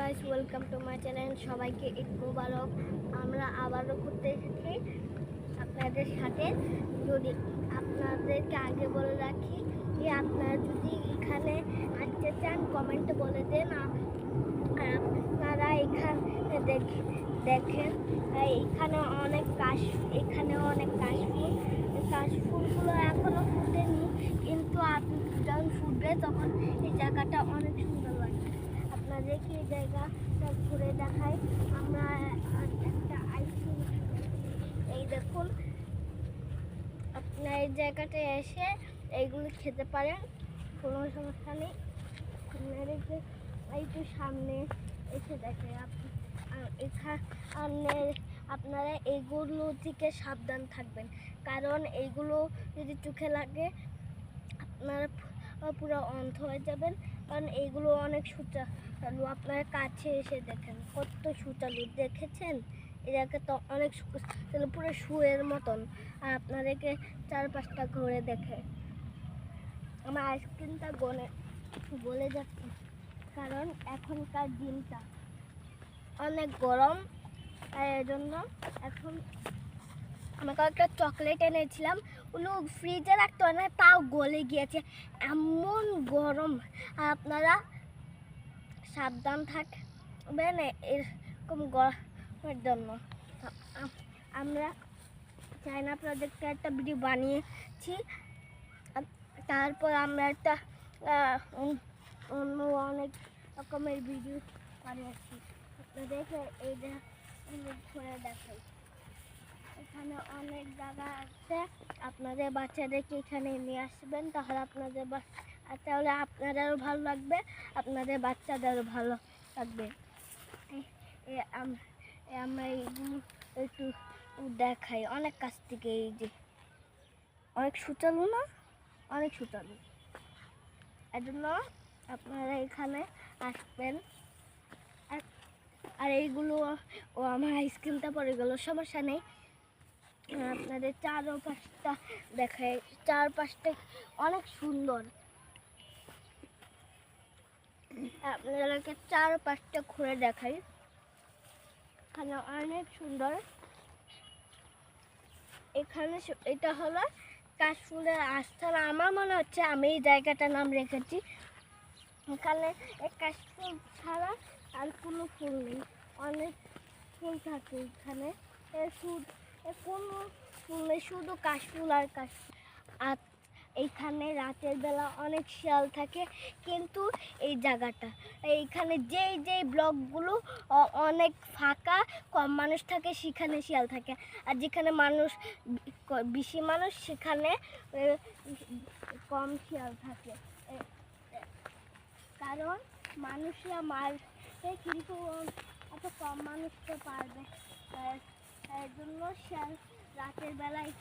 Guys, welcome to my channel. সবাইকে ঈদ মোবারক। আমরা আবারও ঘুরতে এসেছি আপনাদের সাথে। যদি আপনাদেরকে আগে বলে রাখি যে আপনারা যদি এখানে আসতে চান কমেন্টে বলে দেন। আপনারা এখানে দেখেন এখানে অনেক কাশফুল। কাশফুলগুলো এখনো ফুটেনি, কিন্তু আপনি যখন ফুটবে তখন এই জায়গাটা অনেক সুন্দর লাগবে। আপনাদেরকে এই জায়গাটা ঘুরে দেখাই। আমরা একটা আইসক্রিম, এই দেখুন, আপনার এই জায়গাটায় এসে এইগুলো খেতে পারেন, কোনো সমস্যা নেই। আপনাদেরকে একটু সামনে এসে দেখে এখানে আপনারা এইগুলো থেকে সাবধান থাকবেন, কারণ এইগুলো যদি চোখে লাগে আপনারা পুরো অন্ধ হয়ে যাবেন। কারণ এইগুলো অনেক সুচালু। আপনারা কাছে এসে দেখেন কত সুচালু, দেখেছেন? এই জায়গাটা অনেক সুচালু, পুরো শুয়ের মতন। আর আপনাদেরকে চারপাশটা ঘুরে দেখে আমার আইসক্রিমটা গলে যাচ্ছে, কারণ এখনকার দিনটা অনেক গরম। এর জন্য এখন আমাকে একটা চকলেট এনেছিলাম, ওগুলো ফ্রিজে রাখতে হয় না, তাও গলে গিয়েছে, এমন গরম। আর আপনারা সাবধান থাকবেন এরকম গরমের জন্য। আমরা চায়না প্রজেক্টে একটা ভিডিও বানিয়েছি, তারপর আমরা একটা অন্য অনেক রকমের ভিডিও বানিয়েছি। আপনাদেরকে এইটা ঘুরে দেখাই। এখানে অনেক জায়গা আছে, আপনাদের বাচ্চাদেরকে এখানে নিয়ে আসবেন, তাহলে তাহলে আপনাদেরও ভালো লাগবে, আপনাদের বাচ্চাদেরও ভালো লাগবে। আমরা এইগুলো একটু দেখাই অনেক কাছ থেকে। এই যে অনেক সুচালু না, অনেক সুচালু। এর জন্য আপনারা এখানে আসবেন। আর এইগুলো আমার আইসক্রিমটা পড়ে গেল, সমস্যা নেই। আপনাদের চারপাশটা দেখায়, চারপাশটা অনেক সুন্দর। আপনাদেরকে চারপাশটা ঘুরে দেখাই, এখানে অনেক সুন্দর। এখানে এটা হলো কাশফুলের আস্থান। আমার মনে হচ্ছে আমি এই জায়গাটার নাম রেখেছি। এখানে কাশফুল ছাড়া আর কোনো ফুল নেই, অনেক ফুল থাকে এখানে। কোনো ফুল নেই, শুধু কাশফুল আর কাশফুল। আর এইখানে রাতের বেলা অনেক শিয়াল থাকে, কিন্তু এই জায়গাটা এইখানে যেই ব্লকগুলো অনেক ফাঁকা, কম মানুষ থাকে, সেখানে শিয়াল থাকে। আর যেখানে বেশি মানুষ সেখানে কম শিয়াল থাকে, কারণ মানুষরা মারবে, কিন্তু এত কম মানুষকে পারবে। এর জন্য শিয়াল রাতের বেলায়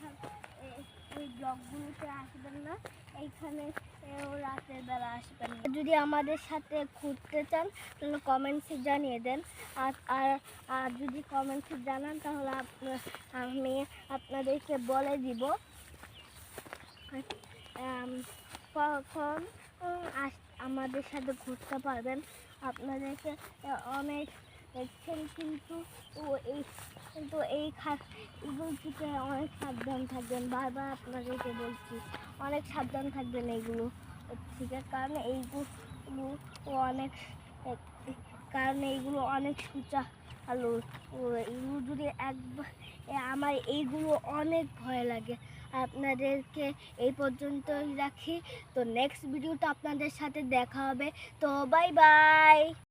এই ব্লকগুলোতে আসবেন না, এইখানে রাতের বেলা আসবেন না। যদি আমাদের সাথে ঘুরতে চান তাহলে কমেন্টসে জানিয়ে দেন। আর যদি কমেন্টসে জানান তাহলে আমি আপনাদেরকে বলে দিব কখন আমাদের সাথে ঘুরতে পারবেন। আপনাদেরকে অনেক দেখছেন, কিন্তু এগুলো থেকে অনেক সাবধান থাকবেন। বারবার আপনাদেরকে বলছি, অনেক সাবধান থাকবেন এইগুলো থেকে, কারণ এইগুলো অনেক সুচালু। এইগুলো যদি একবার আমার এইগুলো অনেক ভয় লাগে। আপনাদেরকে এই পর্যন্তই রাখি, তো নেক্সট ভিডিওটা আপনাদের সাথে দেখা হবে। তো বাই বাই।